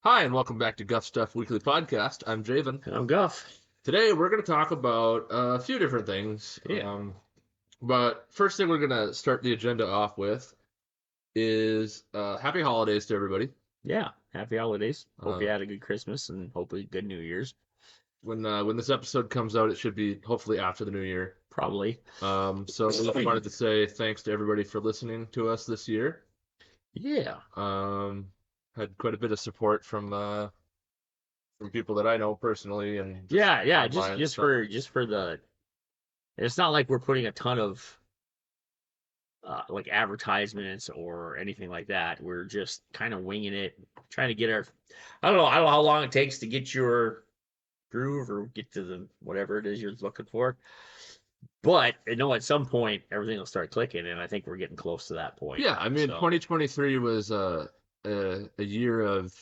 Hi, and welcome back to Guff Stuff Weekly Podcast. I'm Javen. And I'm Guff. Today, we're going to talk about a few different things. Yeah. But first thing we're going to start the agenda off with is happy holidays to everybody. Yeah. Happy holidays. Hope Uh, you had a good Christmas and hopefully good New Year's. when this episode comes out, it should be hopefully after the new year. Probably. So I wanted to say thanks to everybody for listening to us this year. Yeah. Had quite a bit of support from people that I know personally and Yeah. online. Just for the. It's not like we're putting a ton of like advertisements or anything like that. We're just kind of winging it, trying to get our. I don't know how long it takes to get your groove or get to the whatever it is you're looking for. But I know at some point everything will start clicking, and I think we're getting close to that point. Yeah, I mean, So 2023 was a year of.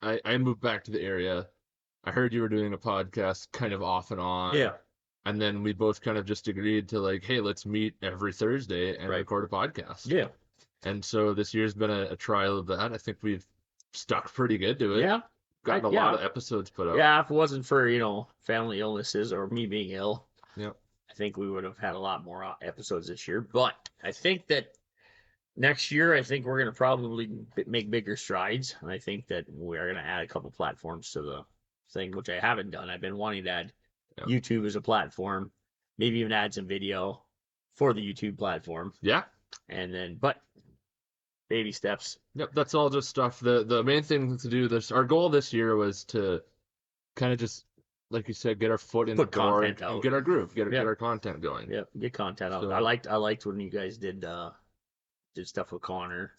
I moved back to the area. I heard you were doing a podcast kind of off and on. yeah, And then we both kind of just agreed to like, hey, let's meet every Thursday and right. record a podcast. Yeah. And so this year's been a trial of that. I think we've stuck pretty good to it. Yeah. Gotten a lot of episodes put up. Yeah, if it wasn't for, family illnesses or me being ill, Yep. I think we would have had a lot more episodes this year. But I think that next year, I think we're going to probably make bigger strides. And I think that we are going to add a couple platforms to the thing, which I haven't done. I've been wanting to add YouTube as a platform, maybe even add some video for the YouTube platform. Yeah. And then, but baby steps. Yep, that's all just stuff. The main thing to do our goal this year was to kind of just, like you said, get our foot in the door and get our groove, get our content going. Yeah, get content out. So, I liked when you guys did stuff with Connor.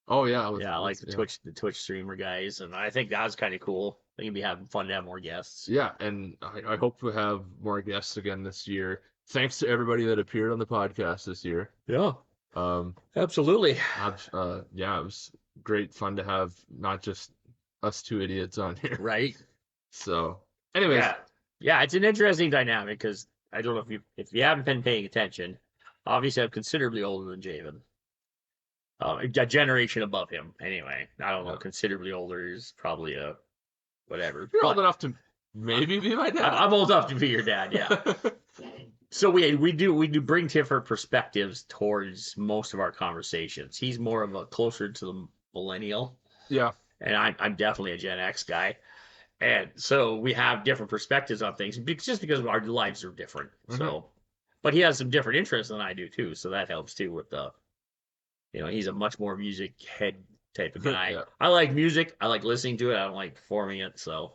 Oh yeah, I like the Twitch streamer guys, and I think that was kind of cool. I think it'd be having fun to have more guests. Yeah, and I hope we have more guests again this year. Thanks to everybody that appeared on the podcast this year. Yeah. Absolutely. Yeah, it was great fun to have not just us two idiots on here. Right. So, anyways. Yeah, it's an interesting dynamic because I don't know if you haven't been paying attention. Obviously, I'm considerably older than Javen. A generation above him, anyway. I don't know. Considerably older is probably a whatever. You're old enough to maybe be my dad. I'm old enough to be your dad. Yeah. So we do bring different perspectives towards most of our conversations. He's more of a closer to the millennial. Yeah. And I'm definitely a Gen X guy. And so we have different perspectives on things just because our lives are different. Mm-hmm. So, but he has some different interests than I do too. So that helps too with the, he's a much more music head type of guy. Yeah. I like music. I like listening to it. I don't like performing it. So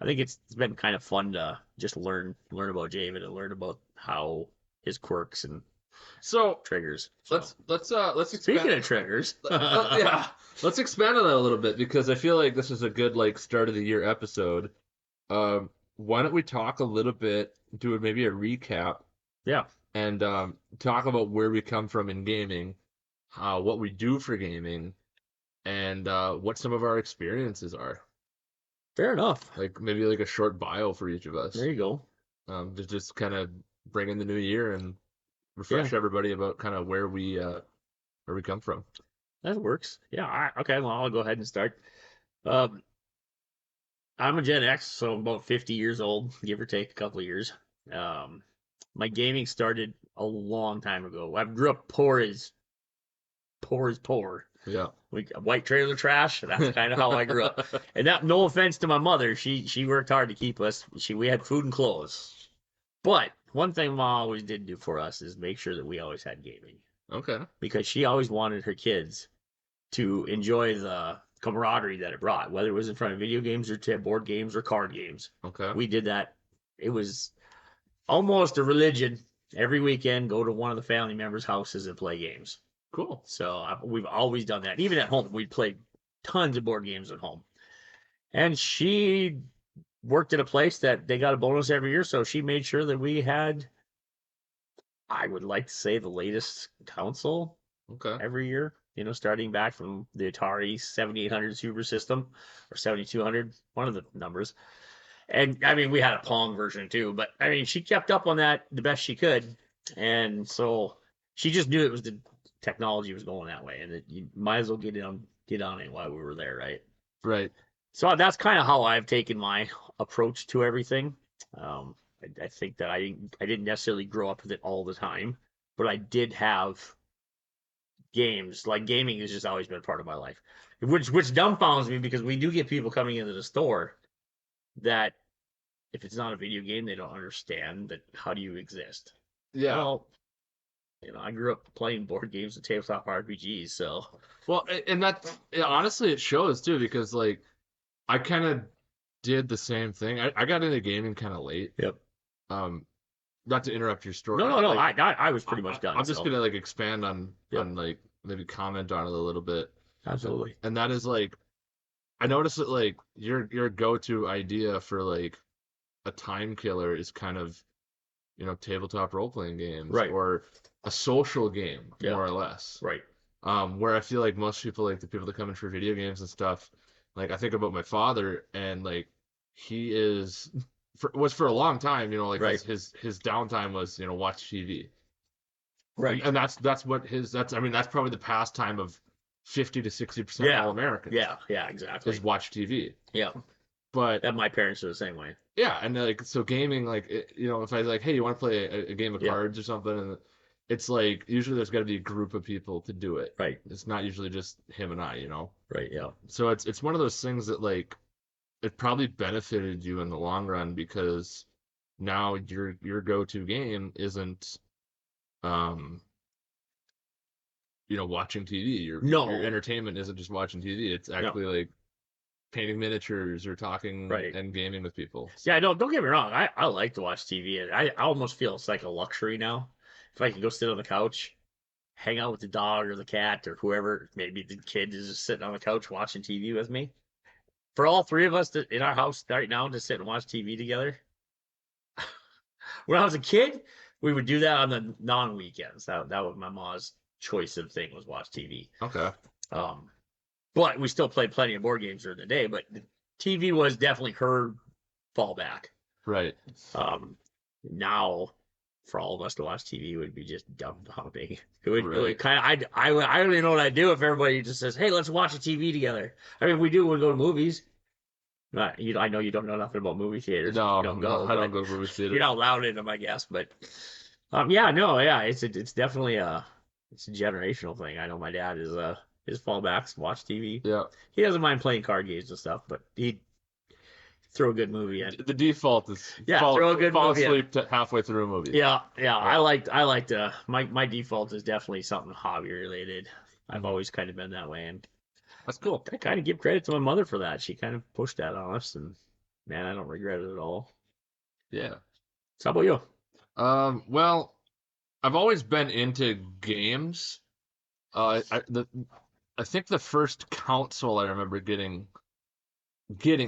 I think it's been kind of fun to just learn about Javen and learn about how his quirks and triggers. So. Let's expand. Speaking of triggers, yeah, let's expand on that a little bit because I feel like this is a good start of the year episode. Why don't we talk a little bit, do maybe a recap? Yeah, and talk about where we come from in gaming, what we do for gaming, and what some of our experiences are. Fair enough. Maybe a short bio for each of us. There you go. To just kind of bring in the new year and refresh everybody about kind of where we come from. That works. Yeah. Okay. Well, I'll go ahead and start. I'm a Gen X, so I'm about 50 years old, give or take a couple of years. My gaming started a long time ago. I grew up poor as poor. Yeah. White trailer trash. That's kind of how I grew up. And that, no offense to my mother, she worked hard to keep us. We had food and clothes. But one thing Mom always did do for us is make sure that we always had gaming. Okay. Because she always wanted her kids to enjoy the camaraderie that it brought, whether it was in front of video games or board games or card games. Okay. We did that. It was almost a religion. Every weekend, go to one of the family members' houses and play games. Cool. So we've always done that. Even at home, we played tons of board games at home. And she worked at a place that they got a bonus every year, so she made sure that we had, I would like to say, the latest console every year. Starting back from the Atari 7800 Super System or 7200, one of the numbers. And I mean, we had a Pong version too, but I mean, she kept up on that the best she could. And so she just knew it was the technology was going that way and that you might as well get on it while we were there, right? Right. So that's kind of how I've taken my approach to everything. I think that I didn't necessarily grow up with it all the time, but I did have games. Like gaming has just always been part of my life, which dumbfounds me because we do get people coming into the store that if it's not a video game, they don't understand that how do you exist. Yeah. Well, I grew up playing board games and tabletop RPGs, so Well, and honestly, it shows too because like I kind of did the same thing. I got into gaming kind of late. yep. Um, Not to interrupt your story. No. Like, I was pretty much done. I'm just So gonna like expand yep, on like maybe comment on it a little bit, absolutely. and that is like I noticed that like your go-to idea for like a time killer is kind of tabletop role-playing games Right. or a social game Yeah. more or less. Right. Where I feel like most people, like the people that come in for video games and stuff, like I think about my father and like he was for a long time, like Right. his downtime was, watch TV. Right. And that's what I mean, that's probably the pastime of 50 to 60% of Yeah. all Americans Yeah. Exactly. is watch TV. Yeah. But That my parents are the same way. yeah, and like so gaming, like if I like, hey, you want to play a game of Yeah. cards or something, and it's like usually there's got to be a group of people to do it. Right. It's not usually just him and I. Right. Yeah. So it's one of those things that like it probably benefited you in the long run because now your go-to game isn't um watching TV. Your No. your entertainment isn't just watching TV. It's No. actually like painting miniatures or talking Right. and gaming with people. Yeah. Don't get me wrong. I like to watch TV. I almost feel it's like a luxury now. If I can go sit on the couch, hang out with the dog or the cat or whoever, maybe the kid is just sitting on the couch watching TV with me. For all three of us in our house right now to sit and watch TV together. When I was a kid, we would do that on the non-weekends. That was my mom's choice of thing was watch TV. Okay. But we still played plenty of board games during the day. But the TV was definitely her fallback. Right. Now, for all of us to watch TV would be just dumbing. It would Right. kind of I don't even know what I'd do if everybody just says, "Hey, let's watch a TV together." I mean, we do when we go to movies. I know you don't know nothing about movie theaters. No, You don't go, I don't go to movie theater. You're not allowed in them, I guess. But yeah, it's definitely it's a generational thing. I know my dad is his fallbacks watch TV. Yeah. He doesn't mind playing card games and stuff, but he'd throw a good movie in. The default is throw a good fall movie in. asleep halfway through a movie. Yeah. I like to my default is definitely something hobby related. I've always kind of been that way, and That's cool. I kind of give credit to my mother for that. She kind of pushed that on us, and man, I don't regret it at all. Yeah. So how about you? Well, I've always been into games. I think the first console I remember getting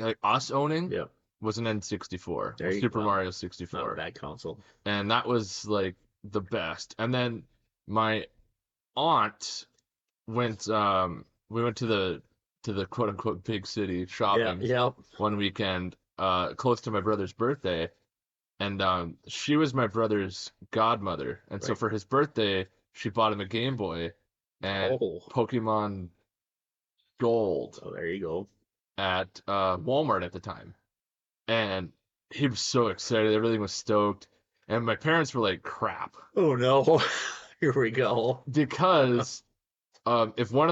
like us owning Yeah, was an N64, There you Super go. Mario not a 64, bad console. and that was like the best. And then my aunt went we went to the quote unquote big city Yeah, shopping yeah, one weekend close to my brother's birthday, and she was my brother's godmother, and so Right. for his birthday she bought him a Game Boy and Oh, Pokemon Gold so there you go. at Walmart at the time, and he was so excited. Everything was stoked, and my parents were like, "Crap," Oh no, here we go. because if one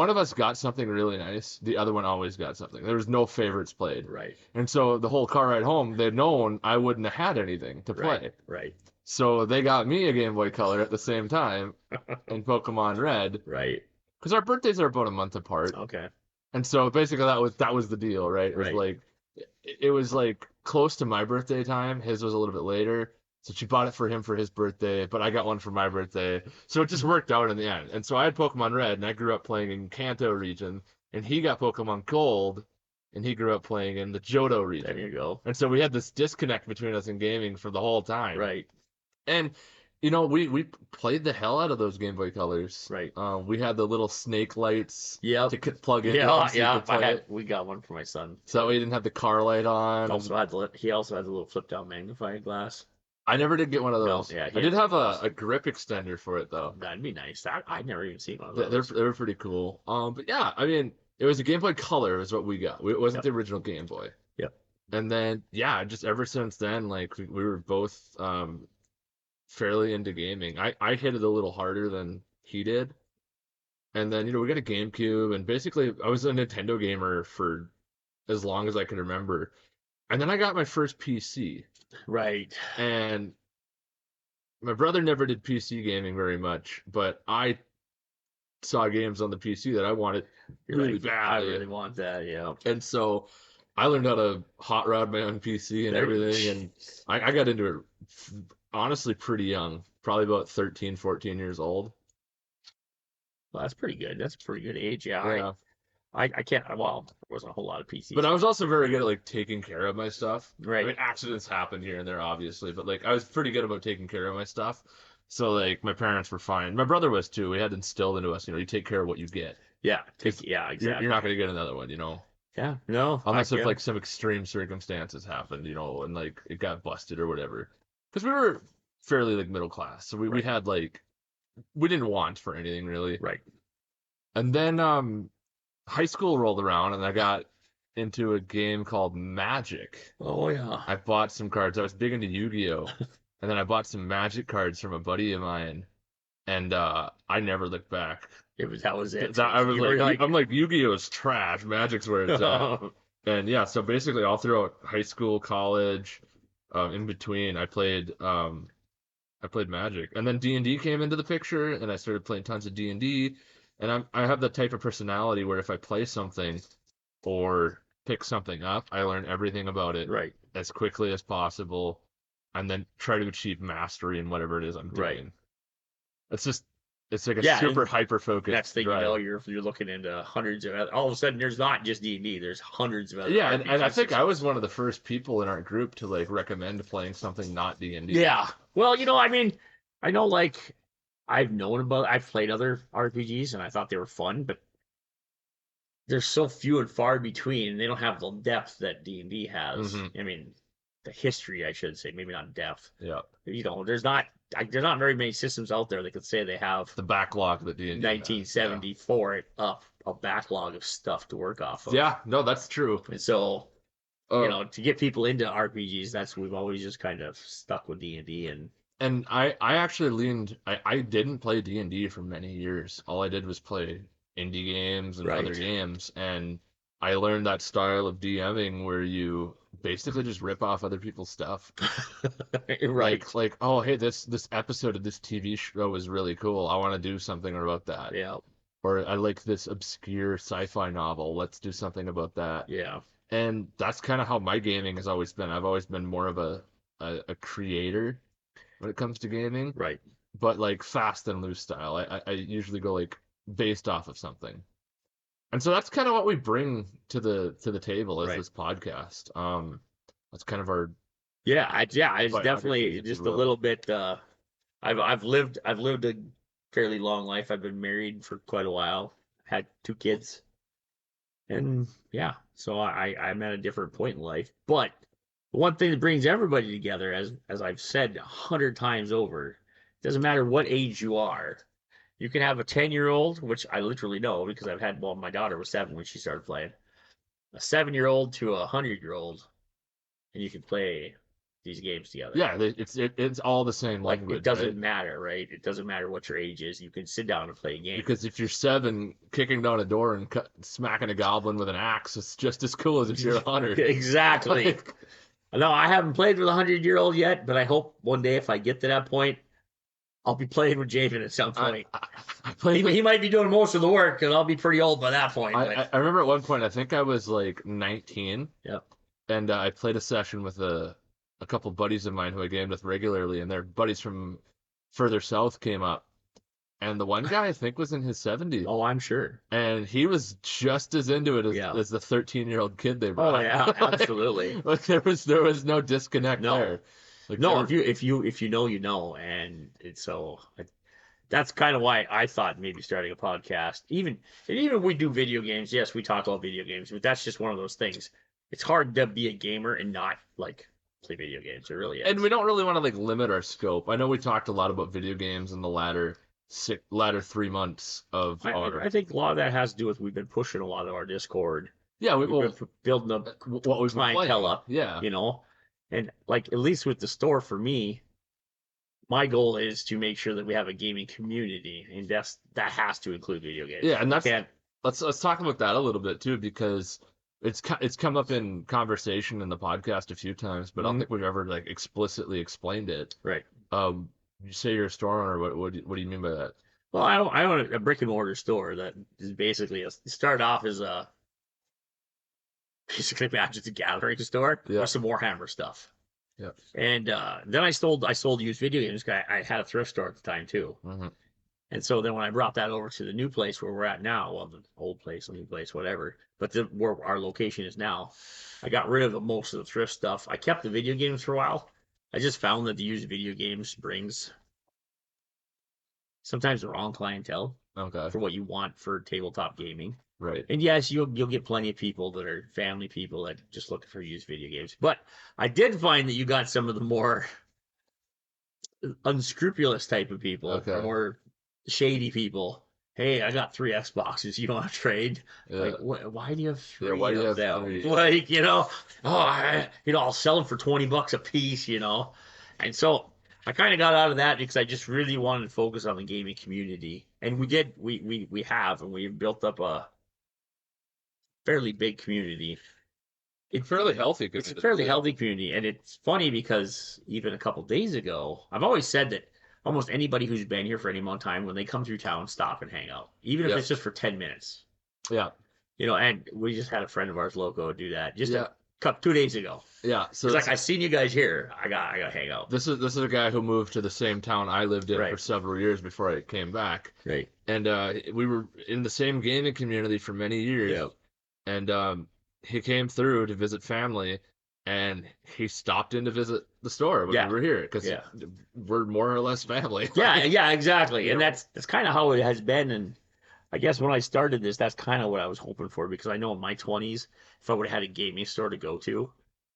of us got something really nice, the other one always got something. There was no favorites played, Right, and so the whole car ride home, they'd known I wouldn't have had anything to play. right, So they got me a Game Boy Color at the same time and Pokemon Red right. because our birthdays are about a month apart. Okay, And so basically that was the deal, right? It was Right. like it was like close to my birthday time. His was a little bit later. So she bought it for him for his birthday, but I got one for my birthday. So it just worked out in the end. And so I had Pokemon Red and I grew up playing in Kanto region, and he got Pokemon Gold and he grew up playing in the Johto region. there you go. And so we had this disconnect between us in gaming for the whole time. Right, And we played the hell out of those Game Boy Colors. right. We had the little snake lights Yep. to plug in. Yeah, so you yeah. could play it. We got one for my son. So that way you didn't have the car light on. He also had the little flip down magnifying glass. I never did get one of No, those. yeah, I he did had have those. a grip extender for it though. That'd be nice. I'd never even seen one of They those. were pretty cool. But yeah, I mean, It was a Game Boy Color is what we got. It wasn't Yep. the original Game Boy. Yep. And then yeah, just ever since then, like we were both fairly into gaming. I hit it a little harder than he did. And then, we got a GameCube, and basically I was a Nintendo gamer for as long as I can remember. And then I got my first PC. Right. And my brother never did PC gaming very much, but I saw games on the PC that I wanted really I badly. really want that, yeah. And so I learned how to hot rod my own PC and everything, and I got into it honestly pretty young, probably about 13, 14 years old. Well, that's pretty good. That's a pretty good age. Yeah. Yeah. I can't. Well, there wasn't a whole lot of PCs. But I was also very good at like taking care of my stuff. Right. I mean, accidents happen here and there, obviously, but like I was pretty good about taking care of my stuff. So like my parents were fine. My brother was too. We had instilled into us, you take care of what you get. Yeah. Yeah. Exactly. You're not going to get another one, Yeah. No. Unless if like some extreme circumstances happened, and like it got busted or whatever. Because we were fairly like middle class, so we had like we didn't want for anything really. Right. And then high school rolled around, and I got into a game called Magic. Oh yeah. I bought some cards. I was big into Yu-Gi-Oh, and then I bought some Magic cards from a buddy of mine, and I never looked back. That was it. I was I'm like Yu-Gi-Oh is trash. Magic's where it's at. And yeah, so basically all throughout high school, college, in between, I played Magic, and then D&D came into the picture, and I started playing tons of D&D. And I have the type of personality where if I play something or pick something up, I learn everything about it right as quickly as possible, and then try to achieve mastery in whatever it is I'm doing. Right. It's like a super hyper focused. Next thing you know, you're looking into hundreds of all of a sudden there's not just D&D, there's hundreds of other. Yeah, and I think I was one of the first people in our group to like recommend playing something not D&D. Yeah. Well, I mean, I know like I've played other RPGs and I thought they were fun, but they're so few and far between, and they don't have the depth that D&D has. Mm-hmm. I mean, the history, I should say, maybe not depth. Yeah. There's not very many systems out there that could say they have the backlog that D&D 1974 has. A backlog of stuff to work off of. Yeah, no, that's true. And so, to get people into RPGs, we've always just kind of stuck with D&D and I actually I didn't play D&D for many years. All I did was play indie games and other games, and I learned that style of DMing where you basically just rip off other people's stuff. Right. Like, oh, hey, this episode of this TV show is really cool. I want to do something about that. Yeah. Or I like this obscure sci-fi novel. Let's do something about that. Yeah. And that's kind of how my gaming has always been. I've always been more of a creator when it comes to gaming. Right. But like fast and loose style. I usually go like based off of something. And so that's kind of what we bring to the table as this podcast. That's kind of our it's definitely just a little bit. I've lived a fairly long life. I've been married for quite a while. Had 2 kids, and so I'm at a different point in life. But one thing that brings everybody together, as I've said 100 times over, it doesn't matter what age you are. You can have a 10-year-old, which I literally know because I've had. Well, my daughter was 7 when she started playing. A 7-year-old to a 100-year-old, and you can play these games together. Yeah, it's all the same language. It doesn't matter, right? It doesn't matter what your age is. You can sit down and play a game. Because if you're 7, kicking down a door and smacking a goblin with an axe, it's just as cool as if you're 100. Exactly. No, I haven't played with a 100-year-old yet, but I hope one day if I get to that point, I'll be playing with Javen at some point. He might be doing most of the work, and I'll be pretty old by that point. I remember at one point, I think I was like 19. Yep. And I played a session with a couple buddies of mine who I gamed with regularly, and their buddies from further south came up. And the one guy, I think, was in his 70s. Oh, I'm sure. And he was just as into it as the 13-year-old kid they brought. Oh, yeah, absolutely. Like there was no disconnect there. Like no, if you know, you know, and that's kind of why I thought maybe starting a podcast. Even we do video games. Yes, we talk about video games, but that's just one of those things. It's hard to be a gamer and not like play video games. It really is. And we don't really want to like limit our scope. I know we talked a lot about video games in the latter latter 3 months of I think a lot of that has to do with we've been pushing a lot of our Discord. yeah, We've been building up what we've been clientele playing. up, Yeah. and like at least with the store for me, my goal is to make sure that we have a gaming community, and that has to include video games. Yeah, and You can't. let's talk about that a little bit too, because it's come up in conversation in the podcast a few times, but I don't think we've ever like explicitly explained it. Right. You say you're a store owner. What do you mean by that? Well, I own a brick and mortar store that is basically started off as a basically Magic the Gathering store Yeah. with some Warhammer stuff. Yeah. And then I sold used video games. I had a thrift store at the time too. Mm-hmm. And so then when I brought that over to the new place where we're at now, well, the old place, the new place, whatever, but where our location is now, I got rid of most of the thrift stuff. I kept the video games for a while. I just found that the used video games brings sometimes the wrong clientele Okay. for what you want for tabletop gaming. Right. And yes, you'll get plenty of people that are family people that just looking for used video games. But I did find that you got some of the more unscrupulous type of people, Okay. more shady people. Hey, I got 3 Xboxes. You want to trade? Yeah. Like, why do you have 3 why do you of have them? 3? Like, I'll sell them for $20 a piece, And so I kind of got out of that because I just really wanted to focus on the gaming community, and we have, and we've built up a fairly big community. It's fairly healthy. It's a fairly healthy community, and it's funny because even a couple days ago, I've always said that almost anybody who's been here for any amount of time, when they come through town, stop and hang out, even if it's just for 10 minutes. Yeah. And we just had a friend of ours, Loco, do that just Yeah. 2 days ago. Yeah. So it's like, I seen you guys here. I got to hang out. This is a guy who moved to the same town I lived in for several years before I came back. Right. And we were in the same gaming community for many years. Yeah. And he came through to visit family, and he stopped in to visit the store when we were here because we're more or less family. Yeah, exactly. And that's kind of how it has been. And I guess when I started this, that's kind of what I was hoping for, because I know in my 20s, if I would have had a gaming store to go to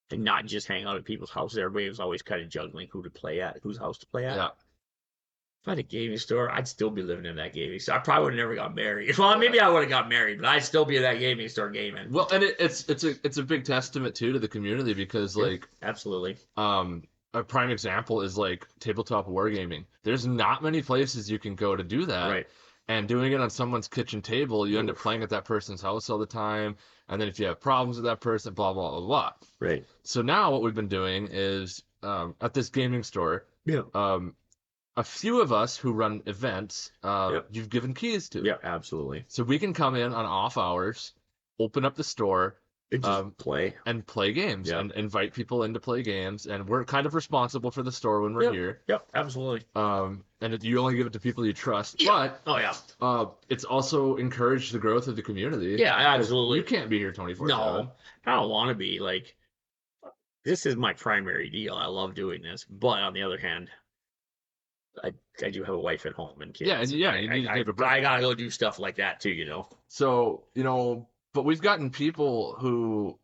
and not just hang out at people's houses, everybody was always kind of juggling who to play at, whose house to play at. Yeah. If I had a gaming store, I'd still be living in that gaming store. I probably would have never got married. Well, maybe I would have got married, but I'd still be in that gaming store gaming. Well, and it's a big testament too to the community, because absolutely. A prime example is like tabletop wargaming. There's not many places you can go to do that. Right. And doing it on someone's kitchen table, you end up playing at that person's house all the time. And then if you have problems with that person, blah, blah, blah, blah. Right. So now what we've been doing is at this gaming store, a few of us who run events, you've given keys to. Yeah, absolutely. So we can come in on off hours, open up the store, and just play games and invite people in to play games. And we're kind of responsible for the store when we're here. Yep, absolutely. And you only give it to people you trust. Yeah. But it's also encouraged the growth of the community. Yeah, absolutely. You can't be here 24/7. No, I don't want to be. Like, this is my primary deal. I love doing this. But on the other hand, I do have a wife at home and kids. Yeah, you need to take a break. I gotta go do stuff like that too, So, but we've gotten people who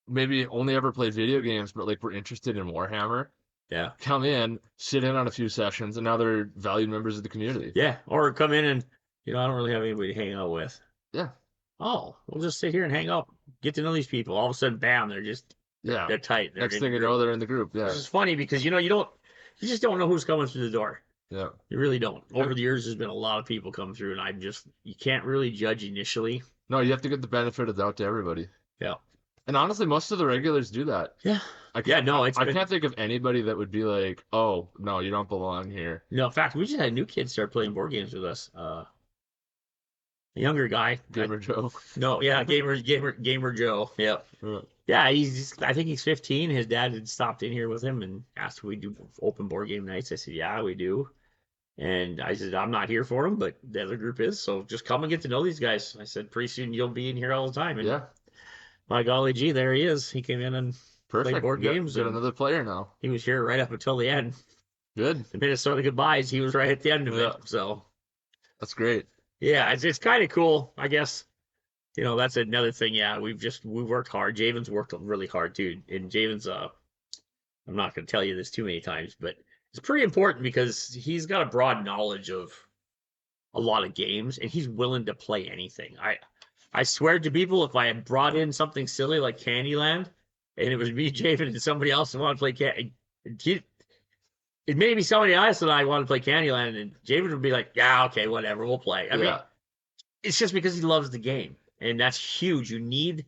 maybe only ever played video games, but like were interested in Warhammer. Yeah. Come in, sit in on a few sessions, and now they're valued members of the community. Yeah. Or come in and, I don't really have anybody to hang out with. Yeah. Oh, we'll just sit here and hang out, get to know these people. All of a sudden, bam, they're tight. Next thing you know, they're in the group. Yeah. This is funny because, you just don't know who's coming through the door. Yeah. You really don't. Over the years, there's been a lot of people come through, and you can't really judge initially. No, you have to get the benefit of the doubt to everybody. Yeah. And honestly, most of the regulars do that. Yeah. I can't think of anybody that would be like, oh, no, you don't belong here. No, in fact, we just had new kids start playing board games with us. A younger guy. Gamer Joe. No, yeah, Gamer Joe. Yep. Yeah, I think he's 15. His dad had stopped in here with him and asked if we do open board game nights. I said, yeah, we do. And I said, I'm not here for him, but the other group is. So just come and get to know these guys. I said, pretty soon you'll be in here all the time. And by golly gee, there he is. He came in and played board games. Got another player now. He was here right up until the end. Good. The Minnesota goodbyes, he was right at the end of it. So that's great. Yeah, it's kind of cool, I guess. That's another thing. Yeah, we've worked hard. Javen's worked really hard too. And Javen's I'm not going to tell you this too many times, but it's pretty important because he's got a broad knowledge of a lot of games, and he's willing to play anything. I swear to people, if I had brought in something silly like Candyland, and it was me, Javen, and somebody else who wanted to play it may be somebody else and I want to play Candyland, and Javen would be like, "Yeah, okay, whatever, we'll play." I mean, it's just because he loves the game, and that's huge. You need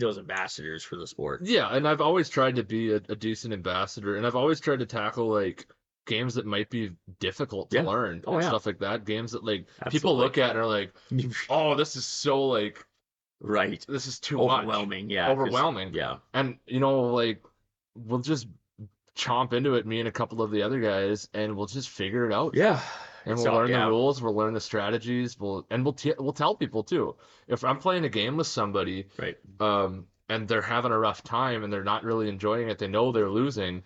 those ambassadors for the sport. Yeah, and I've always tried to be a decent ambassador, and I've always tried to tackle like games that might be difficult to learn and stuff like that. Games that like people look at and are like, "Oh, this is so like right. This is too overwhelming." Much. Yeah, overwhelming. Yeah, and like we'll just chomp into it, me and a couple of the other guys, and we'll just figure it out. Yeah. And we'll learn the rules, we'll learn the strategies, we'll tell people too. If I'm playing a game with somebody, right, and they're having a rough time and they're not really enjoying it, they know they're losing,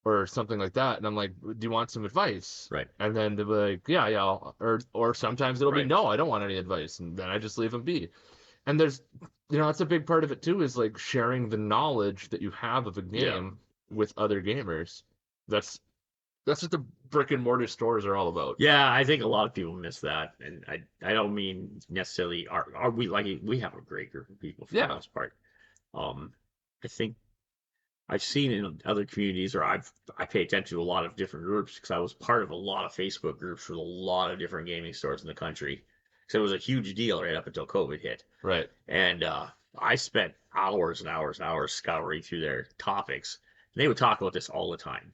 or something like that, and I'm like, "Do you want some advice?" Right. And then they'll be like, "Yeah, or sometimes it'll be, "No, I don't want any advice," and then I just leave them be. And there's, that's a big part of it too, is like sharing the knowledge that you have of a game with other gamers. That's what the brick and mortar stores are all about. Yeah, I think a lot of people miss that, and I don't mean necessarily are we like we have a great group of people for the most part. I think I've seen in other communities, or I pay attention to a lot of different groups because I was part of a lot of Facebook groups with a lot of different gaming stores in the country. So it was a huge deal right up until COVID hit. Right. And I spent hours and hours and hours scouring through their topics. And they would talk about this all the time.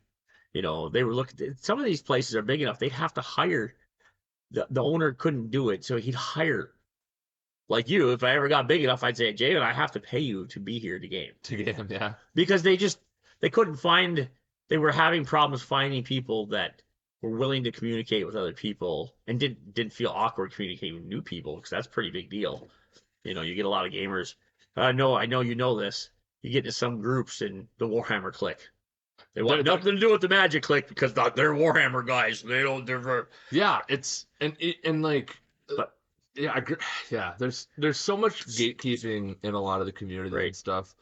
They were looking. Some of these places are big enough; they'd have to hire. The owner couldn't do it, so he'd hire. Like you, if I ever got big enough, I'd say, "Javen, I have to pay you to be here to game." Yeah. Because they couldn't find. They were having problems finding people that were willing to communicate with other people and didn't feel awkward communicating with new people, because that's a pretty big deal. You get a lot of gamers. I know you know this. You get into some groups in the Warhammer clique. They want nothing to do with the Magic clique because they're Warhammer guys. They don't. Yeah, it's and like, but yeah. There's so much gatekeeping in a lot of the community and stuff,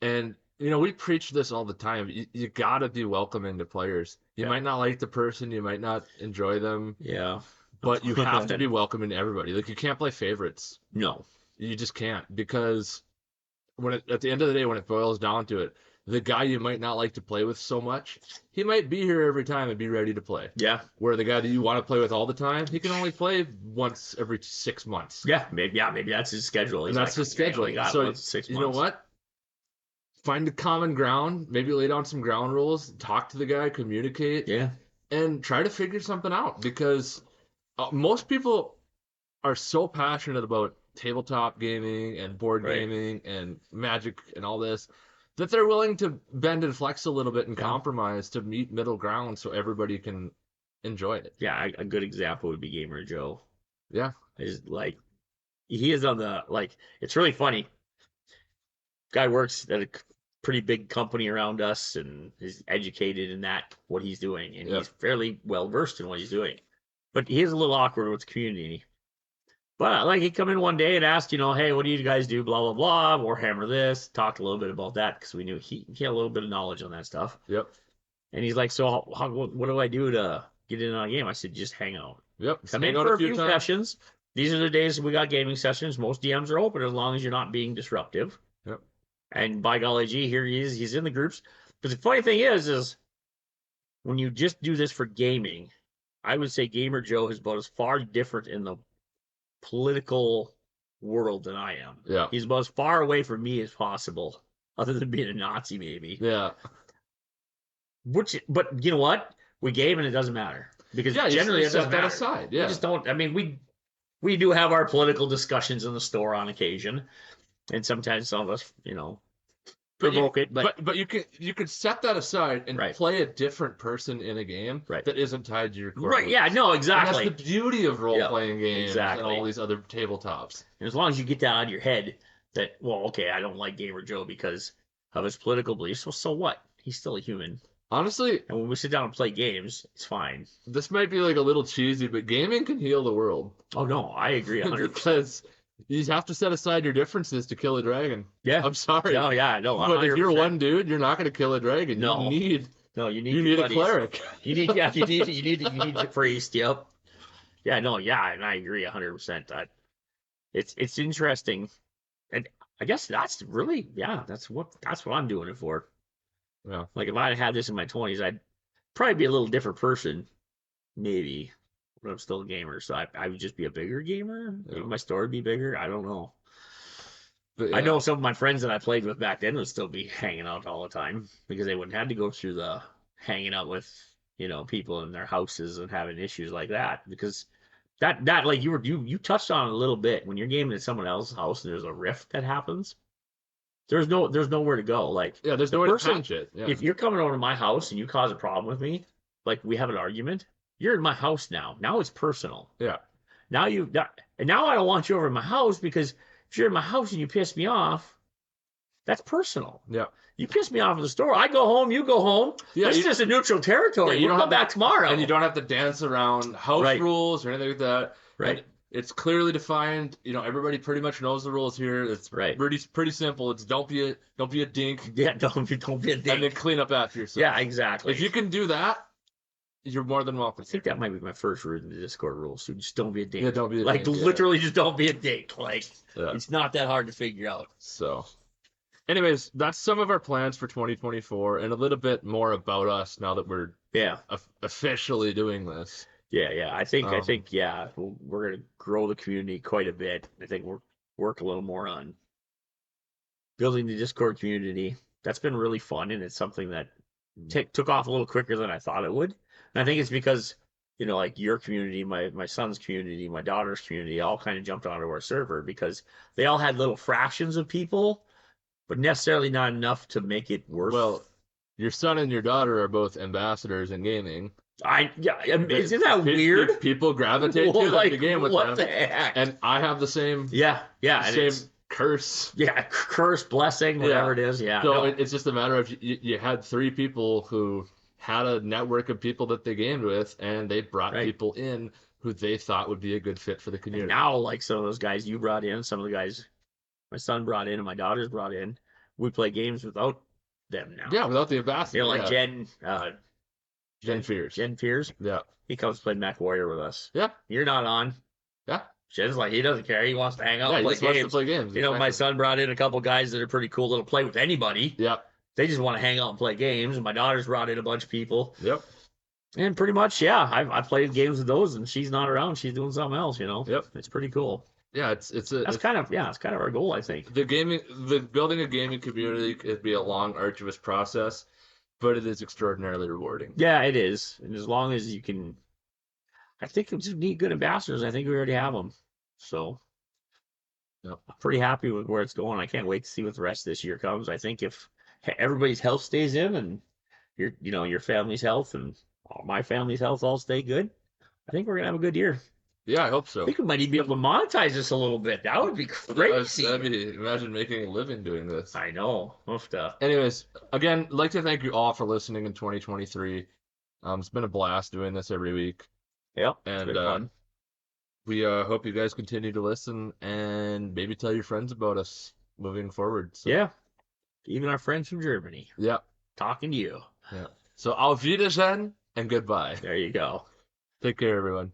and we preach this all the time. You gotta be welcoming to players. You might not like the person, you might not enjoy them. Yeah, but you have to be welcoming to everybody. Like, you can't play favorites. No, you just can't, because at the end of the day, when it boils down to it, the guy you might not like to play with so much, he might be here every time and be ready to play. Yeah. Where the guy that you want to play with all the time, he can only play once every 6 months. Yeah, maybe that's his schedule. And that's his schedule. So 6 months. You know what? Find a common ground, maybe lay down some ground rules, talk to the guy, communicate. Yeah. And try to figure something out, because most people are so passionate about tabletop gaming and board gaming and Magic and all this, that they're willing to bend and flex a little bit and compromise to meet middle ground so everybody can enjoy it. Yeah, a good example would be Gamer Joe. Yeah. Is like, he is on the, like, it's really funny. Guy works at a pretty big company around us and is educated in what he's doing, and he's fairly well versed in what he's doing. But he is a little awkward with the community. But like, he come in one day and asked, "Hey, what do you guys do? Blah, blah, blah. Warhammer this." Talked a little bit about that because we knew he had a little bit of knowledge on that stuff. Yep. And he's like, "So what do I do to get in on a game?" I said, "Just hang out. Yep. Come in for a few sessions. These are the days we got gaming sessions. Most DMs are open as long as you're not being disruptive." Yep. And by golly gee, here he is. He's in the groups. But the funny thing is when you just do this for gaming, I would say Gamer Joe is about as far different in the political world than I am. Yeah. He's about as far away from me as possible, other than being a Nazi, maybe. Yeah. But you know what? We game and it doesn't matter. Because generally it doesn't matter. Aside. Yeah. We just don't. I mean, we do have our political discussions in the store on occasion. And sometimes some of us, provoke it. But you could set that aside and play a different person in a game that isn't tied to your core. Right, yeah, no, exactly. And that's the beauty of role-playing games and all these other tabletops. And as long as you get that out of your head that, well, okay, I don't like Gamer Joe because of his political beliefs. Well, so what? He's still a human. Honestly. And when we sit down and play games, it's fine. This might be like a little cheesy, but gaming can heal the world. Oh, no, I agree 100%. Because you have to set aside your differences to kill a dragon. Yeah. I'm sorry. No, yeah, no. 100%. But if you're one dude, you're not going to kill a dragon. No. You need a cleric. You need a priest. Yep. Yeah, no, yeah, and I agree 100%. It's interesting, and I guess that's really, yeah, that's what I'm doing it for. Yeah. Like if I had this in my 20s, I'd probably be a little different person, maybe, but I'm still a gamer, so I would just be a bigger gamer. Maybe Yeah. my store would be bigger. I don't know. But I yeah. know some of my friends that I played with back then would still be hanging out all the time because they wouldn't have to go through the hanging out with, people in their houses and having issues like that. Because that like you touched on it a little bit when you're gaming at someone else's house and there's a rift that happens. There's nowhere to go. Like Yeah, there's the no way to person, patch it. Yeah. if you're coming over to my house and you cause a problem with me, like we have an argument, you're in my house now. Now it's personal. Yeah. And now I don't want you over in my house because if you're in my house and you piss me off, that's personal. Yeah. You piss me off at the store. I go home, you go home. Yeah, This is just a neutral Yeah, territory. you We'll don't come have back tomorrow. and you don't have to dance around house Right. rules or anything like that. Right. And it's clearly defined. Everybody pretty much knows the rules here. It's Right. pretty simple. It's don't be a dink, Yeah, don't be a dick. and then clean up after yourself. Yeah, exactly. If you can do that, you're more than welcome. I think that might be my first rule in the Discord rules. So just don't be a dick. Yeah, don't be a like dink, yeah. literally just don't be a dick. Like Yeah. it's not that hard to figure out. So, anyways, that's some of our plans for 2024, and a little bit more about us now that we're Yeah. officially doing this. Yeah. I think Um, yeah, we're gonna grow the community quite a bit. I think we'll work a little more on building the Discord community. That's been really fun, and it's something that took off a little quicker than I thought it would. And I think it's because like your community, my son's community, my daughter's community, all kind of jumped onto our server because they all had little fractions of people, but necessarily not enough to make it worth. Well, your son and your daughter are both ambassadors in gaming. Isn't that weird? People gravitate to Like, the game with what them. the heck? And I have the same Yeah, and same it's, curse. yeah, curse, blessing, whatever it is. Yeah, So no. it's just a matter of you had 3 people who had a network of people that they gamed with, and they brought Right. people in who they thought would be a good fit for the And community. now, like some of those guys you brought in, some of the guys my son brought in and my daughter's brought in, we play games without them now. Yeah, without the ambassador. Like yeah. Jen Fears. Jen Fears. Yeah. He comes to play Mech Warrior with us. Yeah. You're not on. Yeah. Jen's like, he doesn't care. He wants to hang out Yeah, and he play just wants to games. play games. My exactly. son brought in a couple guys that are pretty cool that'll play with anybody. Yep. They just want to hang out and play games. And my daughter's brought in a bunch of people. Yep. And pretty much, yeah, I played games with those, and she's not around. She's doing something else. Yep. It's pretty cool. Yeah, it's kind of our goal, I think. the building a gaming community could be a long, arduous process, but it is extraordinarily rewarding. Yeah, it is. And as long as you can, I think we just need good ambassadors. I think we already have them. So Yep. I'm pretty happy with where it's going. I can't wait to see what the rest of this year comes. I think if everybody's health stays in and your family's health and my family's health all stay good, I think we're going to have a good year. Yeah, I hope so. I think we might even be able to monetize this a little bit. That would be crazy. Imagine making a living doing this. I know. Anyways, again, I'd like to thank you all for listening in 2023. It's been a blast doing this every week. Yep. And been fun. we hope you guys continue to listen and maybe tell your friends about us moving forward. So. Yeah. Even our friends from Germany. Yeah. Talking to you. Yeah. So auf Wiedersehen and goodbye. There you go. Take care, everyone.